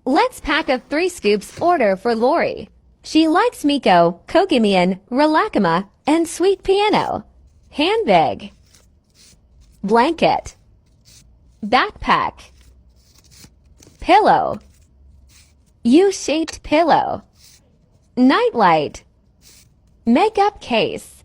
Let's pack a 3 scoops order for Lori. She likes Miko, Kokimian, Relakama, and Sweet Piano. Handbag. Blanket. Backpack. Pillow. U-shaped pillow. Nightlight. Makeup case.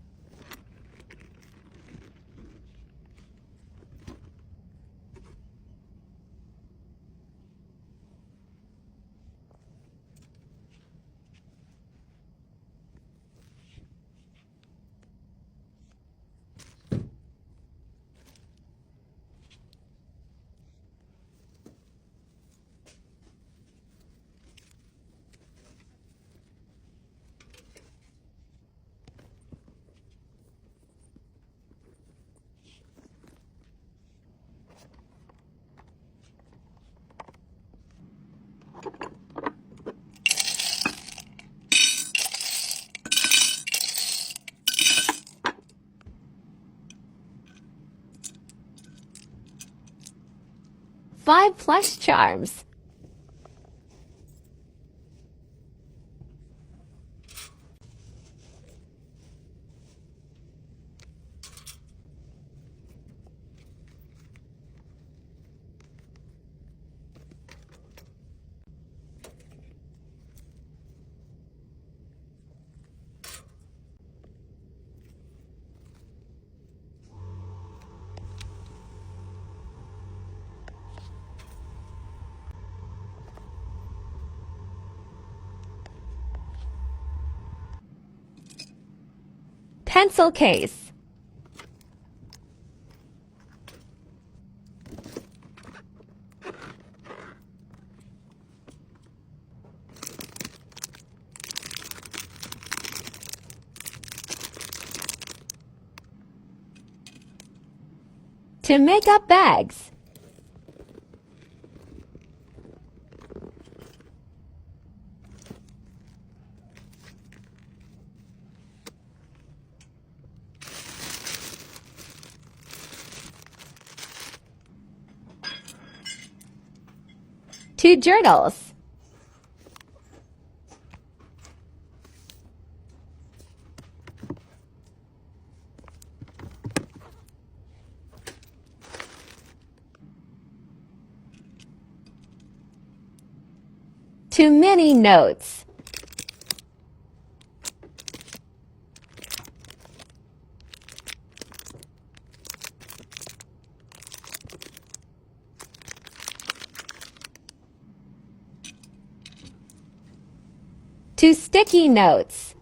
Five plush charms. Pencil case. To make up bags. To journals. To mini notes. To sticky notes.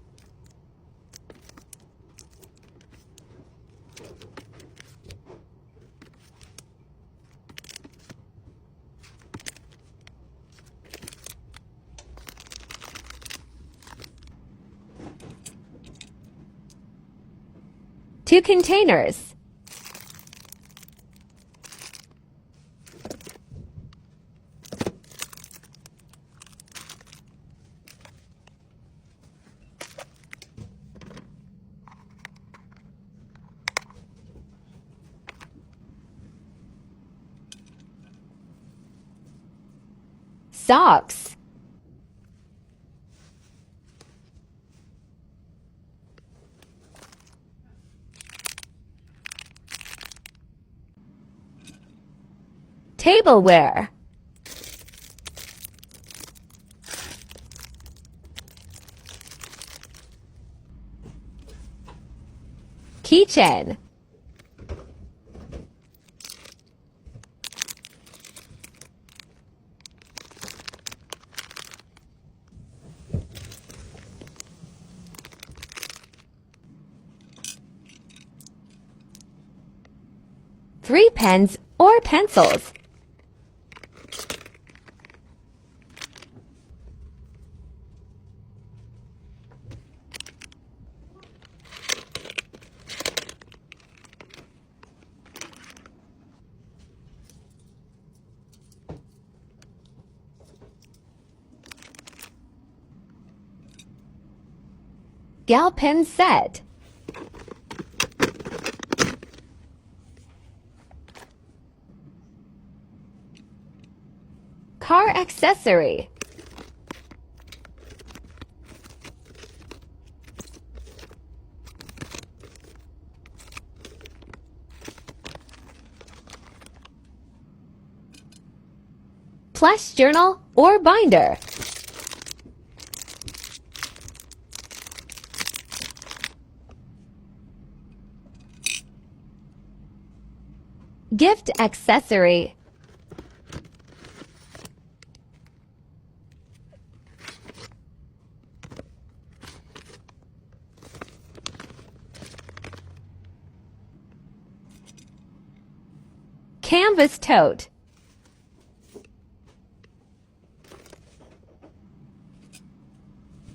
To containers. Socks. Tableware. Keychain. Three pens or pencils. Gal pen set. Car hair accessory, plush journal or binder, gift accessory, canvas tote,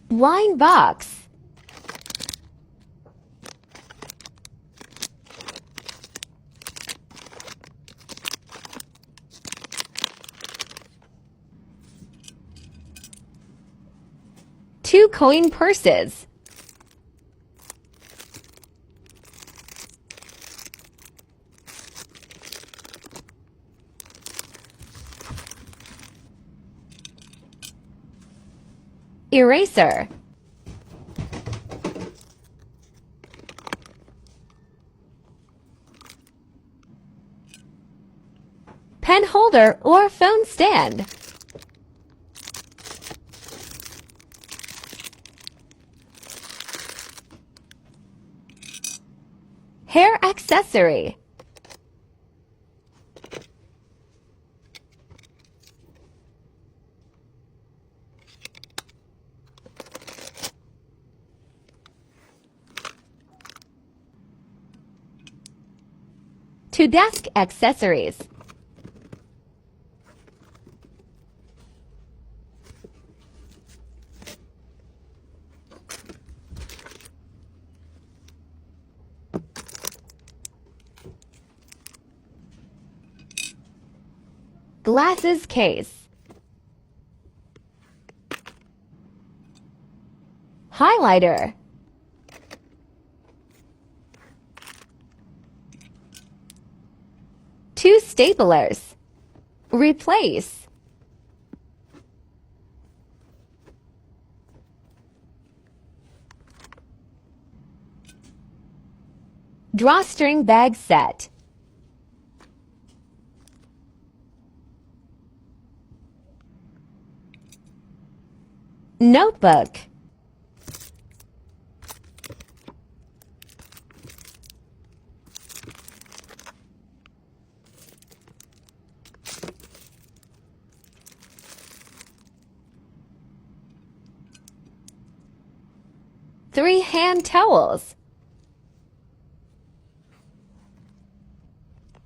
wine box, two coin purses, eraser, pen holder or phone stand, hair accessory, two desk accessories, glasses case, highlighter, two staplers, replace, drawstring bag set, notebook, three hand towels,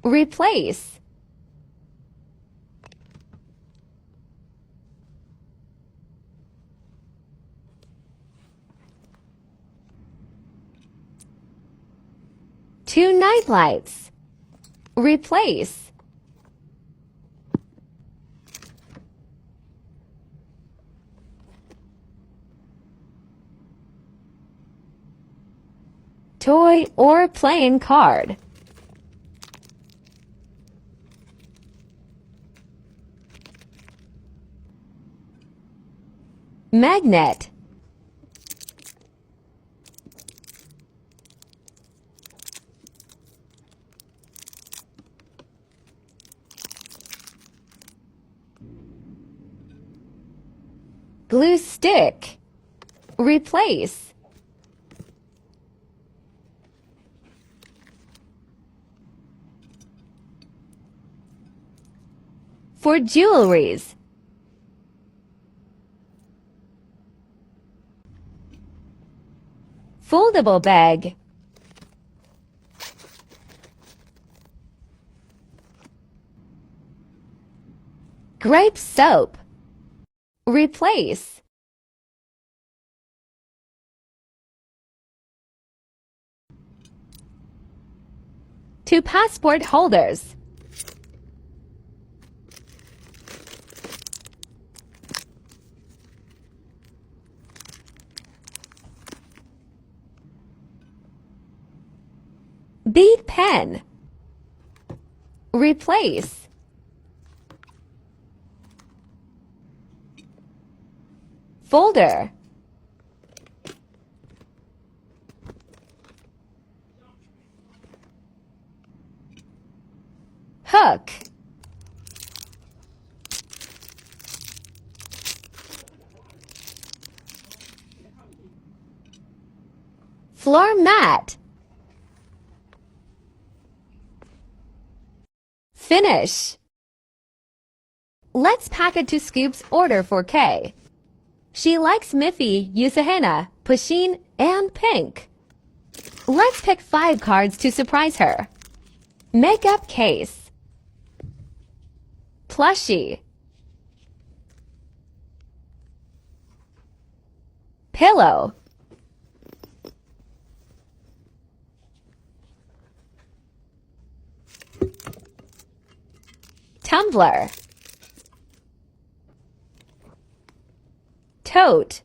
replace, two night lights, replace, toy or playing card, magnet, glue stick, replace, for jewelries, foldable bag, grape soap, replace, two passport holders, bead pen, replace, folder, hook, floor mat, finish. Let's pack it to Scoop's order for Kay. She likes Miffy, Usahena, Pusheen, and Pink. Let's pick 5 cards to surprise her. Makeup case, plushie, pillow, tumbler, tote,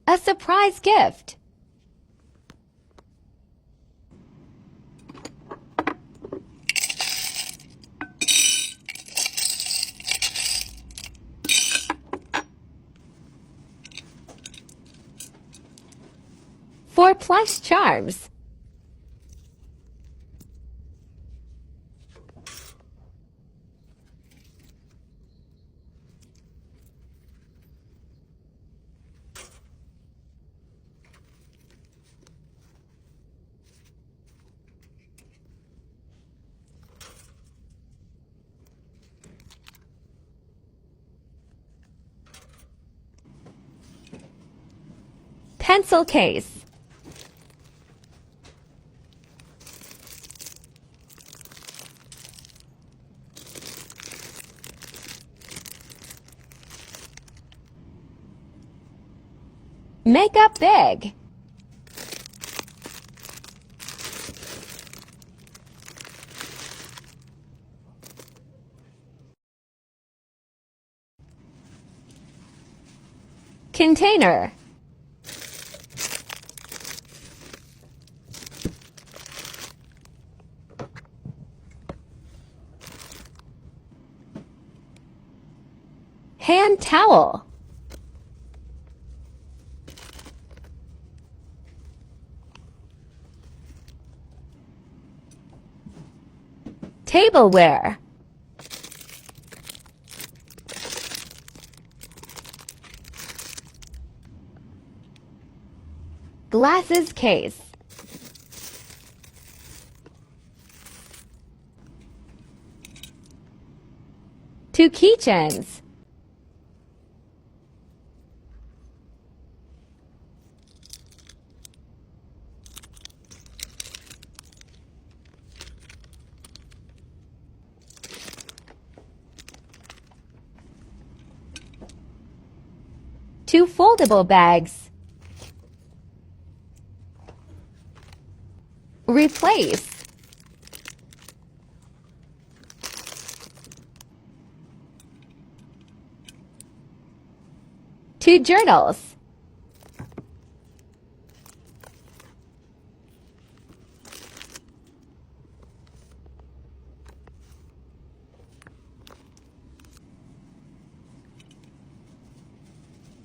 a surprise gift, for plush charms, pencil case, makeup bag, container, hand towel, tableware, glasses case, 2 keychains, two foldable bags, replace, two journals,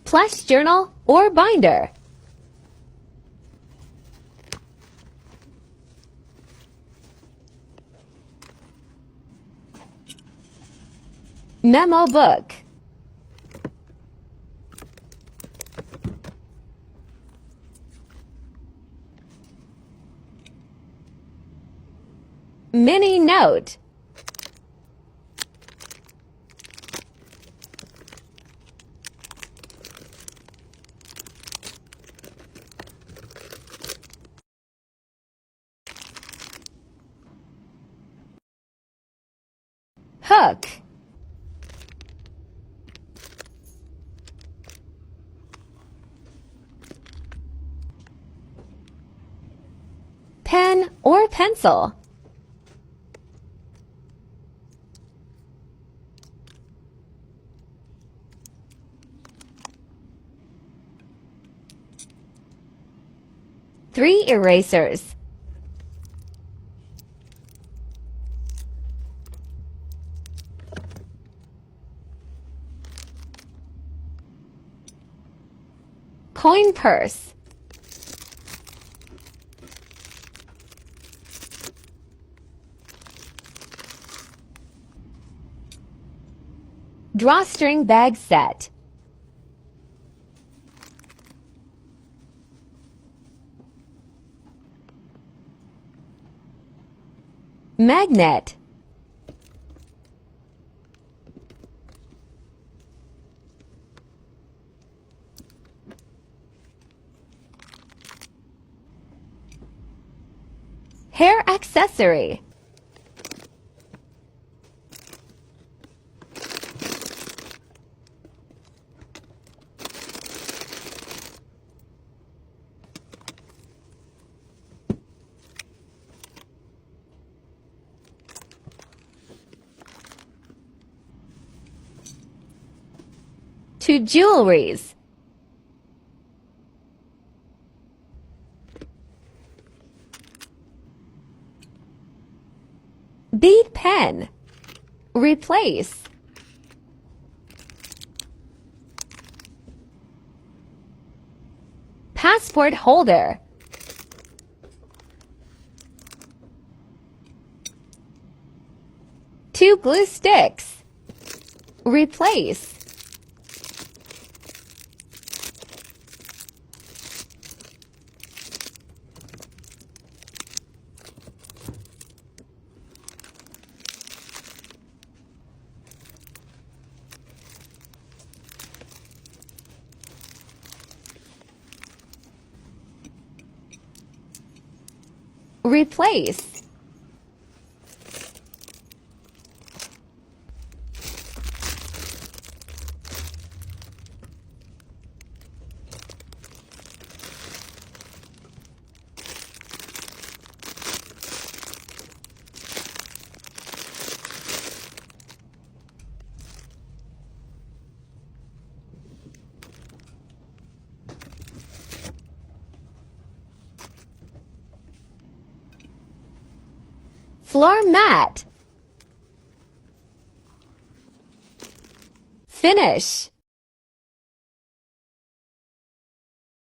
plush journal or binder, memo book, mini note, hook, pen or pencil, three erasers, Coin purse. Drawstring bag set. Magnet. Hair accessory. To jewelries. Bead pen. Replace. Passport holder. Two glue sticks. Replace. Replace. Floor mat. Finish.